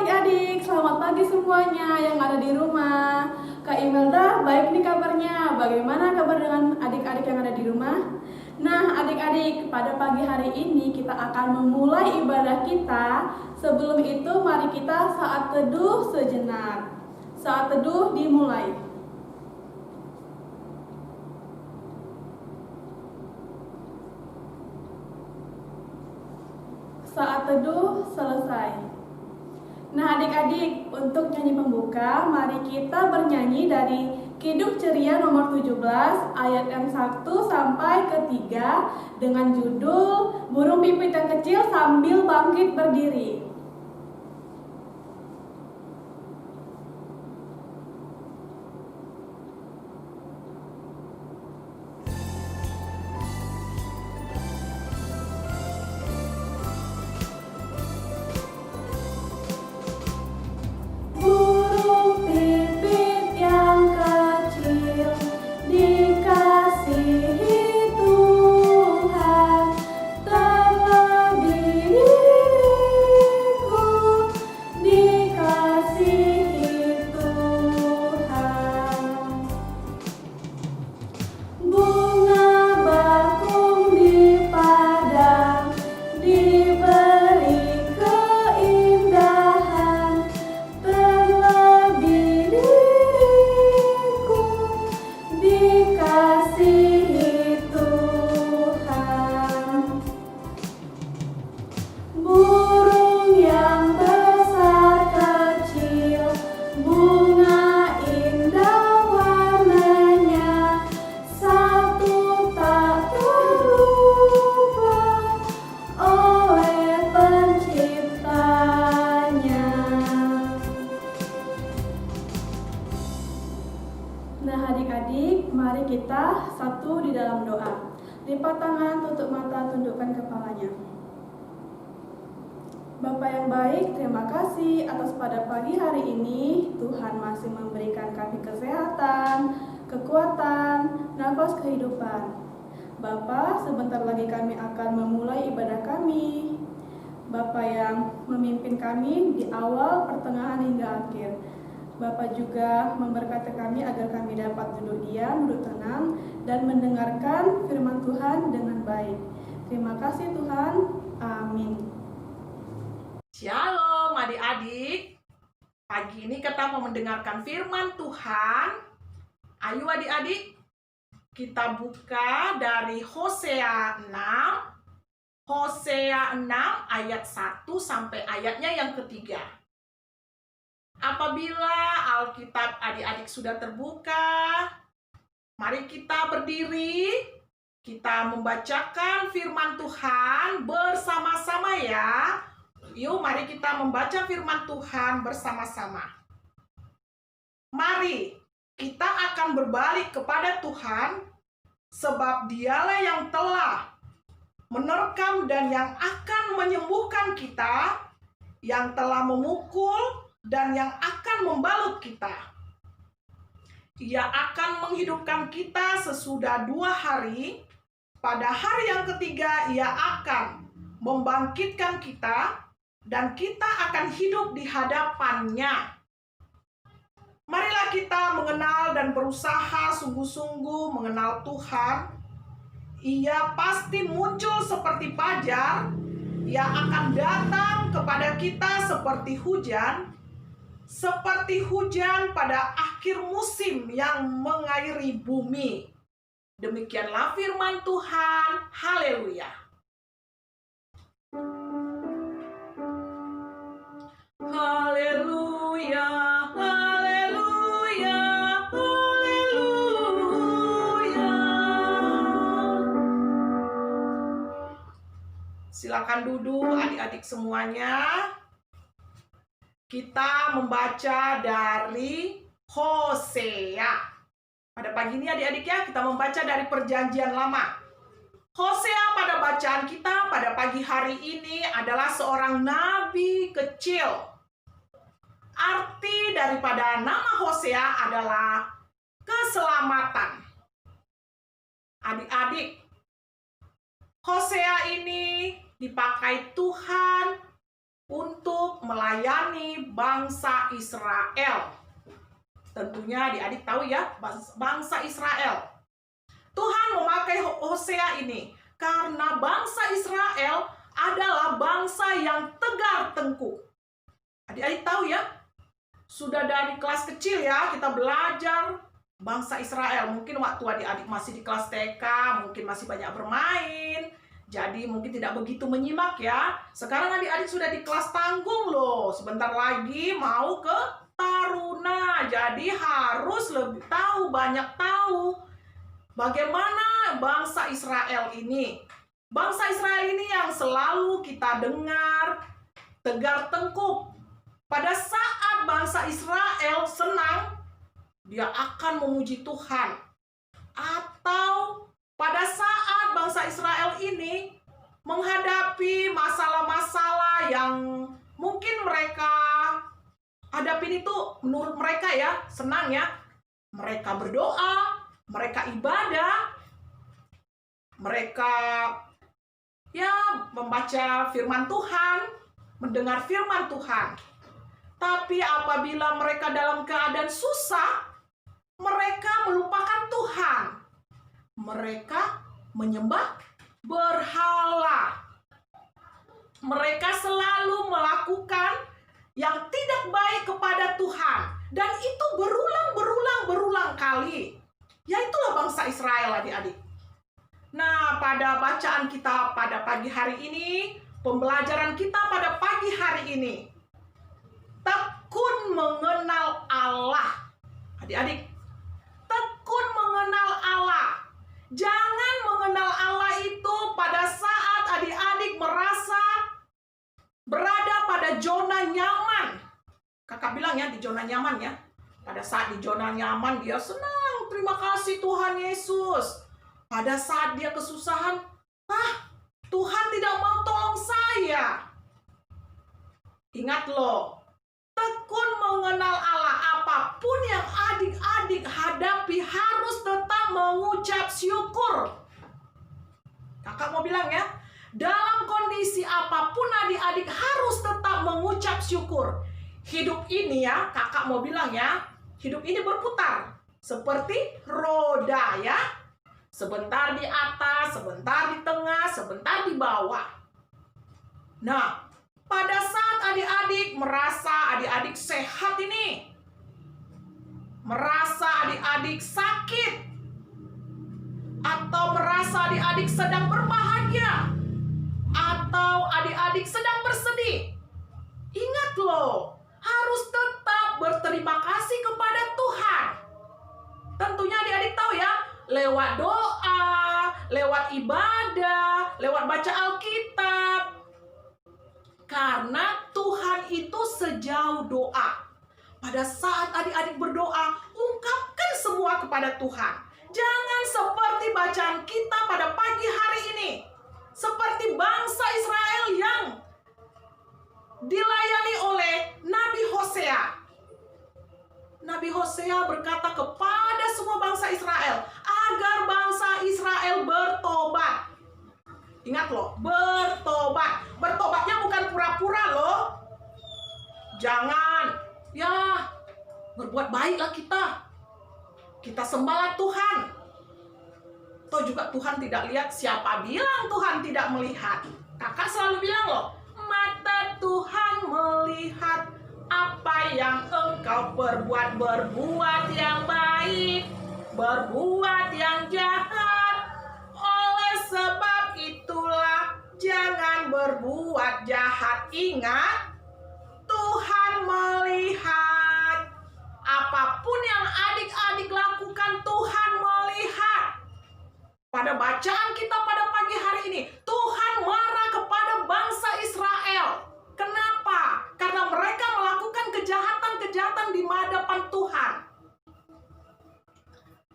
adik-adik, selamat pagi semuanya yang ada di rumah. Kak Imelda, baik nih kabarnya. Bagaimana kabar dengan adik-adik yang ada di rumah? Nah, adik-adik, pada pagi hari ini kita akan memulai ibadah kita. Sebelum itu, mari kita saat teduh sejenak. Saat teduh dimulai. Saat teduh selesai. Nah adik-adik, untuk nyanyi pembuka, mari kita bernyanyi dari Kidung Ceria nomor 17 ayat yang 1 sampai ke 3 dengan judul Burung Pipit yang Kecil Sambil Bangkit Berdiri. Nah adik-adik, mari kita satu di dalam doa. Lipat tangan, tutup mata, tundukkan kepalanya. Bapa yang baik, terima kasih atas pada pagi hari ini Tuhan masih memberikan kami kesehatan, kekuatan, nafas kehidupan. Bapa, sebentar lagi kami akan memulai ibadah kami. Bapa yang memimpin kami di awal, pertengahan hingga akhir. Bapak juga memberkati kami agar kami dapat duduk diam, duduk tenang, dan mendengarkan firman Tuhan dengan baik. Terima kasih Tuhan. Amin. Shalom adik-adik. Pagi ini kita mau mendengarkan firman Tuhan. Ayo adik-adik, kita buka dari Hosea 6. Hosea 6 ayat 1 sampai ayatnya yang ketiga. Apabila Alkitab adik-adik sudah terbuka, mari kita berdiri, kita membacakan firman Tuhan bersama-sama ya. Yuk mari kita membaca firman Tuhan bersama-sama. Mari kita akan berbalik kepada Tuhan, sebab Dialah yang telah menerkam dan yang akan menyembuhkan kita, yang telah memukul dan yang akan membalut kita. Ia akan menghidupkan kita sesudah 2 hari. Pada hari yang ketiga ia akan membangkitkan kita, dan kita akan hidup di hadapannya. Marilah kita mengenal dan berusaha sungguh-sungguh mengenal Tuhan. Ia pasti muncul seperti fajar. Ia akan datang kepada kita seperti hujan pada akhir musim yang mengairi bumi. Demikianlah firman Tuhan. Haleluya. Haleluya, haleluya, haleluya. Silakan duduk adik-adik semuanya. Kita membaca dari Hosea. Pada pagi ini adik-adik ya, kita membaca dari Perjanjian Lama. Hosea pada bacaan kita pada pagi hari ini adalah seorang nabi kecil. Arti daripada nama Hosea adalah keselamatan. Adik-adik, Hosea ini dipakai Tuhan untuk melayani bangsa Israel. Tentunya adik-adik tahu ya, bangsa Israel. Tuhan memakai Hosea ini karena bangsa Israel adalah bangsa yang tegar tengkuk. Adik-adik tahu ya, sudah dari kelas kecil ya kita belajar bangsa Israel. Mungkin waktu adik-adik masih di kelas TK, mungkin masih banyak bermain, jadi mungkin tidak begitu menyimak ya. Sekarang adik-adik sudah di kelas tanggung loh, sebentar lagi mau ke taruna, jadi harus lebih tahu, banyak tahu bagaimana bangsa Israel ini. Bangsa Israel ini yang selalu kita dengar tegar tengkuk. Pada saat bangsa Israel senang, dia akan memuji Tuhan. Atau pada saat bangsa Israel ini menghadapi masalah-masalah yang mungkin mereka hadapin itu menurut mereka ya senang ya. Mereka berdoa, mereka ibadah, mereka ya membaca firman Tuhan, mendengar firman Tuhan. Tapi apabila mereka dalam keadaan susah, mereka melupakan Tuhan. Mereka menyembah berhala. Mereka selalu melakukan yang tidak baik kepada Tuhan. Dan itu berulang kali. Ya itulah bangsa Israel adik-adik. Nah, pada bacaan kita pada pagi hari ini, pembelajaran kita pada pagi hari ini, tekun mengenal Allah. Adik-adik, tekun mengenal Allah. Jangan mengenal Allah itu pada saat adik-adik merasa berada pada zona nyaman. Kakak bilang ya, di zona nyaman ya. Pada saat di zona nyaman dia senang, terima kasih Tuhan Yesus. Pada saat dia kesusahan, Tuhan tidak mau tolong saya. Ingat loh, tekun mengenal Allah, apapun yang adik-adik hadapi harus tetap mengucap syukur. Kakak mau bilang ya, dalam kondisi apapun adik-adik harus tetap mengucap syukur. Hidup ini ya, kakak mau bilang ya, hidup ini berputar seperti roda ya. Sebentar di atas, sebentar di tengah, sebentar di bawah. Nah, pada saat adik-adik merasa adik-adik sehat ini, merasa adik-adik sakit, atau merasa adik-adik sedang berbahagia, atau adik-adik sedang bersedih, ingat loh, harus tetap berterima kasih kepada Tuhan. Tentunya adik-adik tahu ya, lewat doa, lewat ibadah, lewat baca Alkitab. Karena Tuhan itu sejauh doa. Pada saat adik-adik berdoa, ungkapkan semua kepada Tuhan. Jangan seperti bacaan kita pada pagi hari ini. Seperti bangsa Israel yang dilayani oleh Nabi Hosea. Nabi Hosea berkata kepada semua bangsa Israel agar bangsa Israel bertobat. Ingat loh, bertobat. Bertobatnya bukan pura-pura loh. Jangan, ya berbuat baiklah kita. Kita sembahlah Tuhan. Toh juga Tuhan tidak lihat, siapa bilang Tuhan tidak melihat? Kakak selalu bilang loh, mata Tuhan melihat apa yang engkau perbuat, berbuat yang baik, berbuat yang jahat. Oleh sebab itulah jangan berbuat jahat. Ingat, Tuhan melihat. Apapun yang adik-adik lakukan, Tuhan melihat. Pada bacaan kita pada pagi hari ini, Tuhan marah kepada bangsa Israel. Kenapa? Karena mereka melakukan kejahatan-kejahatan di hadapan Tuhan.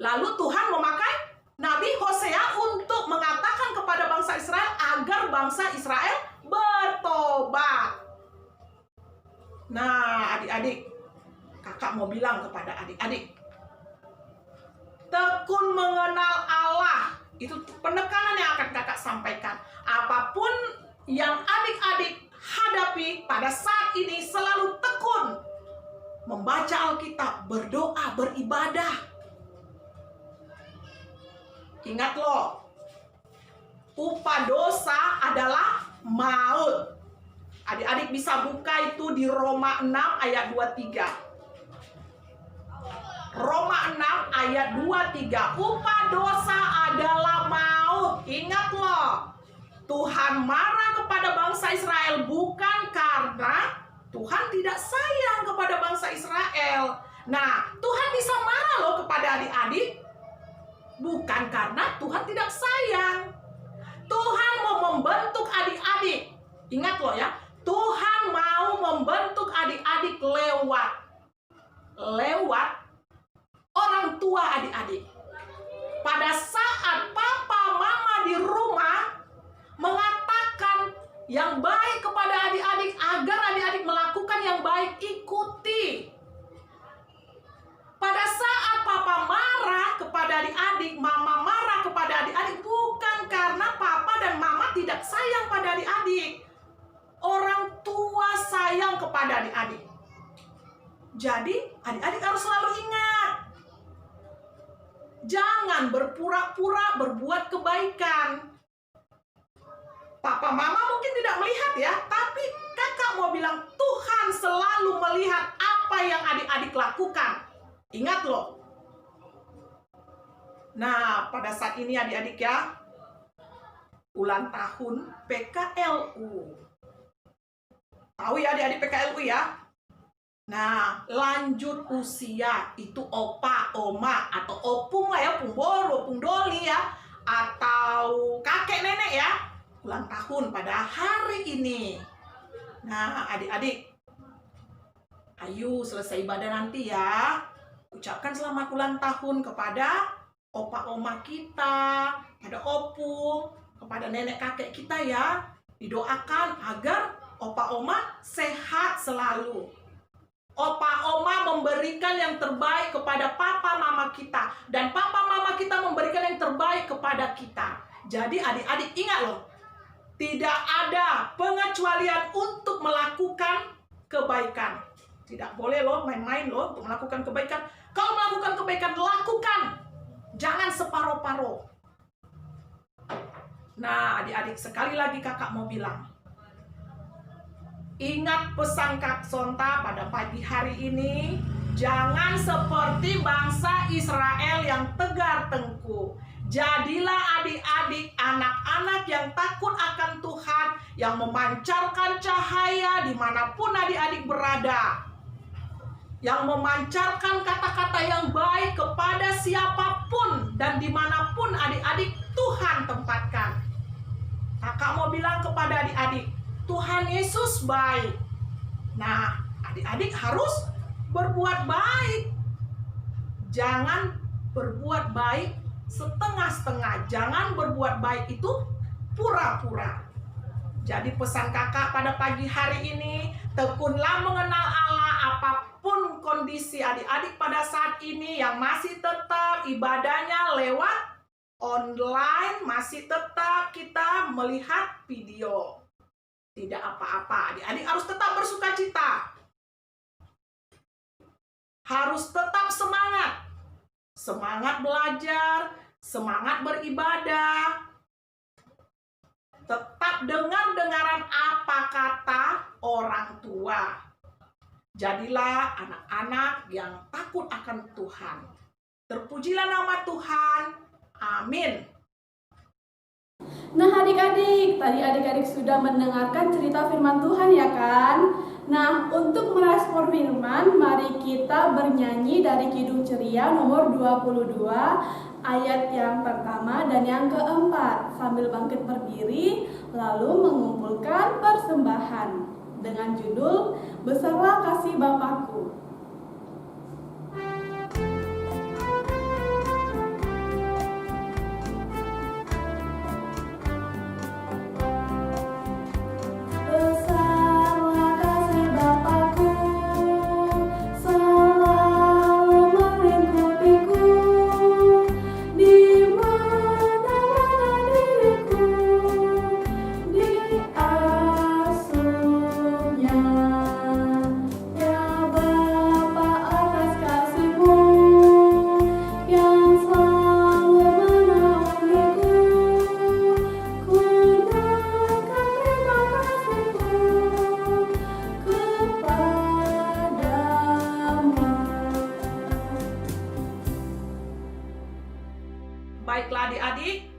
Lalu Tuhan memakai Nabi Hosea untuk mengatakan kepada bangsa Israel agar bangsa Israel bertobat. Nah, adik-adik, kakak mau bilang kepada adik-adik, tekun mengenal Allah. Itu penekanan yang akan kakak sampaikan. Apapun yang adik-adik hadapi pada baca Alkitab, berdoa, beribadah. Ingat loh, upah dosa adalah maut. Adik-adik bisa buka itu di Roma 6 ayat 23. Roma 6 ayat 23. Upah dosa adalah maut. Ingat loh, Tuhan marah kepada bangsa Israel bukan karena Tuhan tidak sayang kepada bangsa Israel. Nah, Tuhan bisa marah loh kepada adik-adik bukan karena Tuhan tidak sayang. Tuhan mau membentuk adik-adik. Ingat loh ya, Tuhan mau membentuk adik-adik lewat orang tua adik-adik. Pada saat papa mama di rumah mengatakan yang baik kepada adik-adik agar adik-adik melakukan yang baik, ikuti. Pada saat papa marah kepada adik-adik, mama marah kepada adik-adik, bukan karena papa dan mama tidak sayang pada adik-adik. Orang tua sayang kepada adik-adik. Jadi adik-adik harus selalu ingat, jangan berpura-pura berbuat kebaikan. Papa mama mungkin tidak melihat ya, tapi kakak mau bilang Tuhan selalu melihat apa yang adik-adik lakukan. Ingat loh. Nah, pada saat ini adik-adik ya, ulang tahun PKLU. Tahu ya adik-adik PKLU ya? Nah, lanjut usia itu opa, oma, atau opung lah ya, opung boro, opung doli ya, atau kakek nenek ya, ulang tahun pada hari ini. Nah, adik-adik, ayo selesai ibadah nanti ya, ucapkan selamat ulang tahun kepada opa oma kita, pada opung, kepada nenek kakek kita ya. Didoakan agar opa oma sehat selalu. Opa oma memberikan yang terbaik kepada papa mama kita, dan papa mama kita memberikan yang terbaik kepada kita. Jadi adik-adik ingat loh, tidak ada pengecualian untuk melakukan kebaikan. Tidak boleh loh main-main loh untuk melakukan kebaikan. Kalau melakukan kebaikan, lakukan. Jangan separuh-paruh. Nah, adik-adik, sekali lagi kakak mau bilang, ingat pesan Kak Sonta pada pagi hari ini, jangan seperti bangsa Israel yang tegar tengkuk. Jadilah adik-adik anak-anak yang takut akan Tuhan, yang memancarkan cahaya dimanapun adik-adik berada, yang memancarkan kata-kata yang baik kepada siapapun dan dimanapun adik-adik Tuhan tempatkan. Kakak mau bilang kepada adik-adik, Tuhan Yesus baik. Nah, adik-adik harus berbuat baik. Jangan berbuat baik setengah-setengah. Jangan berbuat baik itu pura-pura. Jadi pesan kakak pada pagi hari ini, tekunlah mengenal Allah apapun kondisi adik-adik pada saat ini yang masih tetap ibadahnya lewat online, masih tetap kita melihat video. Tidak apa-apa, adik-adik harus tetap bersuka cita. Harus tetap semangat. Semangat belajar, semangat beribadah. Tetap dengar-dengaran apa kata orang tua. Jadilah anak-anak yang takut akan Tuhan. Terpujilah nama Tuhan. Amin. Nah adik-adik, tadi adik-adik sudah mendengarkan cerita firman Tuhan ya kan? Nah, untuk merespon firman, mari kita bernyanyi dari Kidung Ceria nomor 22, ayat yang pertama dan yang keempat. Sambil bangkit berdiri, lalu mengumpulkan persembahan dengan judul Besarlah Kasih Bapakku. Ya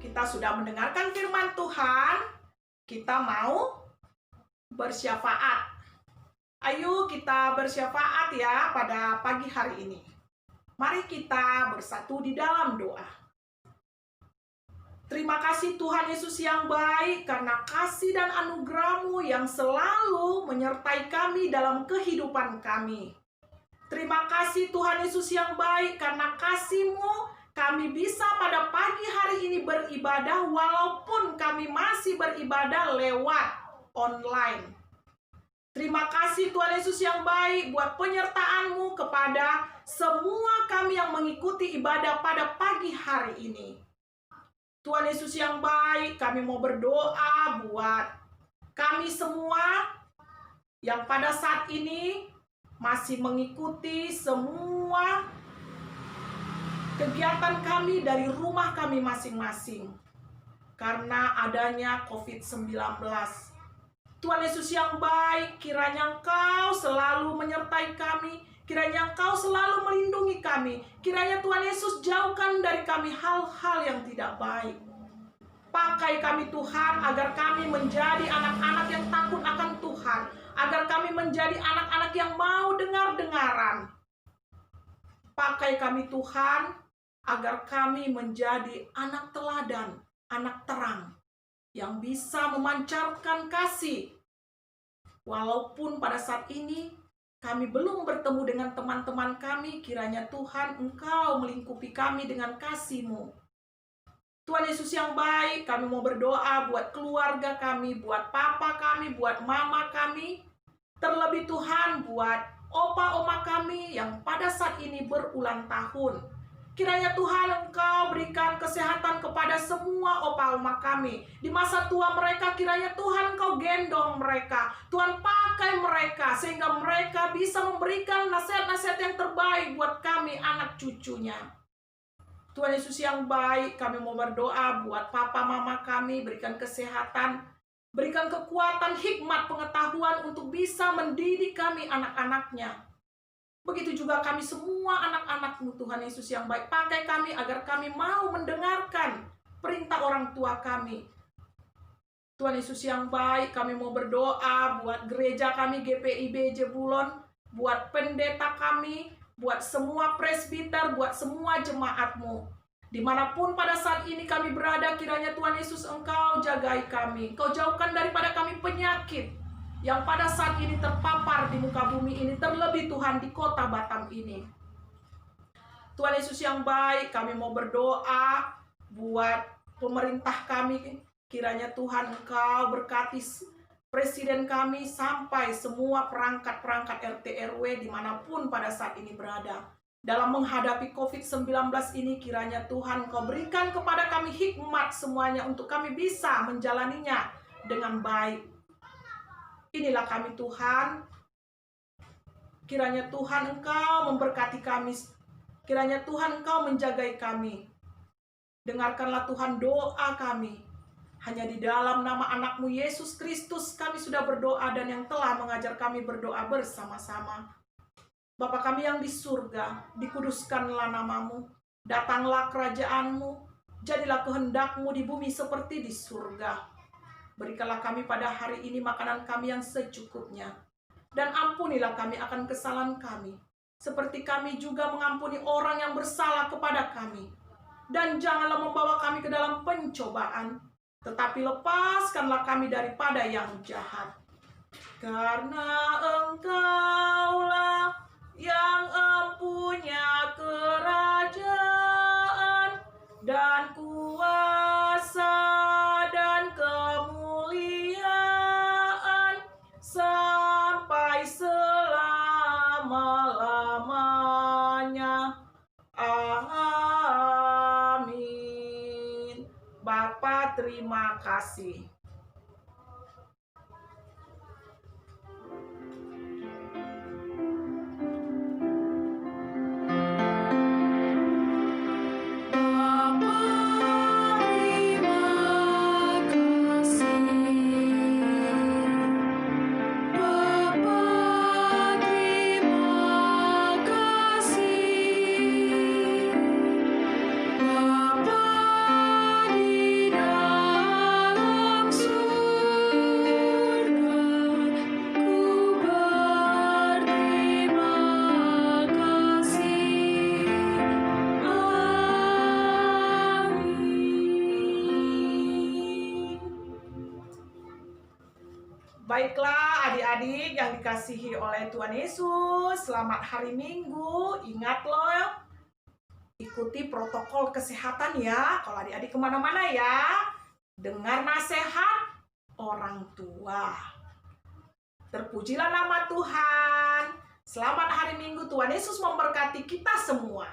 kita sudah mendengarkan firman Tuhan, kita mau bersyafaat. Ayo kita bersyafaat ya pada pagi hari ini. Mari kita bersatu di dalam doa. Terima kasih Tuhan Yesus yang baik, karena kasih dan anugerah-Mu yang selalu menyertai kami dalam kehidupan kami. Terima kasih Tuhan Yesus yang baik, karena kasih-Mu kami bisa pada pagi hari ini beribadah walaupun kami masih beribadah lewat online. Terima kasih Tuhan Yesus yang baik buat penyertaan-Mu kepada semua kami yang mengikuti ibadah pada pagi hari ini. Tuhan Yesus yang baik, kami mau berdoa buat kami semua yang pada saat ini masih mengikuti semua kegiatan kami dari rumah kami masing-masing karena adanya COVID-19. Tuhan Yesus yang baik, kiranya Engkau selalu menyertai kami, kiranya Engkau selalu melindungi kami, kiranya Tuhan Yesus jauhkan dari kami hal-hal yang tidak baik. Pakai kami Tuhan, agar kami menjadi anak-anak yang takut akan Tuhan, agar kami menjadi anak-anak yang mau dengar-dengaran. Pakai kami Tuhan, agar kami menjadi anak teladan, anak terang, yang bisa memancarkan kasih. Walaupun pada saat ini kami belum bertemu dengan teman-teman kami, kiranya Tuhan Engkau melingkupi kami dengan kasih-Mu. Tuhan Yesus yang baik, kami mau berdoa buat keluarga kami, buat papa kami, buat mama kami. Terlebih Tuhan buat opa-oma kami yang pada saat ini berulang tahun. Kiranya Tuhan Engkau berikan kesehatan kepada semua opa-oma kami. Di masa tua mereka, kiranya Tuhan Engkau gendong mereka. Tuhan pakai mereka sehingga mereka bisa memberikan nasihat-nasihat yang terbaik buat kami, anak cucunya. Tuhan Yesus yang baik, kami mau berdoa buat papa mama kami, berikan kesehatan, berikan kekuatan, hikmat, pengetahuan untuk bisa mendidik kami anak-anaknya. Begitu juga kami semua anak-anak-Mu Tuhan Yesus yang baik. Pakai kami agar kami mau mendengarkan perintah orang tua kami. Tuhan Yesus yang baik, kami mau berdoa buat gereja kami GPIB Jebulon, buat pendeta kami, buat semua presbiter, buat semua jemaat-Mu. Dimanapun pada saat ini kami berada, kiranya Tuhan Yesus Engkau jagai kami. Engkau jauhkan daripada kami penyakit yang pada saat ini terpapar di muka bumi ini, terlebih Tuhan di kota Batam ini. Tuhan Yesus yang baik, kami mau berdoa buat pemerintah kami. Kiranya Tuhan Engkau berkati presiden kami sampai semua perangkat-perangkat RT RW dimanapun pada saat ini berada. Dalam menghadapi COVID-19 ini, kiranya Tuhan Engkau berikan kepada kami hikmat semuanya untuk kami bisa menjalaninya dengan baik. Inilah kami Tuhan, kiranya Tuhan Engkau memberkati kami, kiranya Tuhan Engkau menjagai kami. Dengarkanlah Tuhan doa kami, hanya di dalam nama anak-Mu Yesus Kristus kami sudah berdoa dan yang telah mengajar kami berdoa bersama-sama. Bapa kami yang di surga, dikuduskanlah nama-Mu, datanglah kerajaan-Mu, jadilah kehendak-Mu di bumi seperti di surga. Berikanlah kami pada hari ini makanan kami yang secukupnya. Dan ampunilah kami akan kesalahan kami, seperti kami juga mengampuni orang yang bersalah kepada kami. Dan janganlah membawa kami ke dalam pencobaan, tetapi lepaskanlah kami daripada yang jahat. Karena Engkaulah yang empunya kerajaan dan kuasa dan kemuliaan sampai selama-lamanya. Amin. Bapa, terima kasih. Baiklah adik-adik yang dikasihi oleh Tuhan Yesus, selamat hari Minggu. Ingat loh, ikuti protokol kesehatan ya. Kalau adik-adik kemana-mana ya, dengar nasihat orang tua. Terpujilah nama Tuhan. Selamat hari Minggu, Tuhan Yesus memberkati kita semua.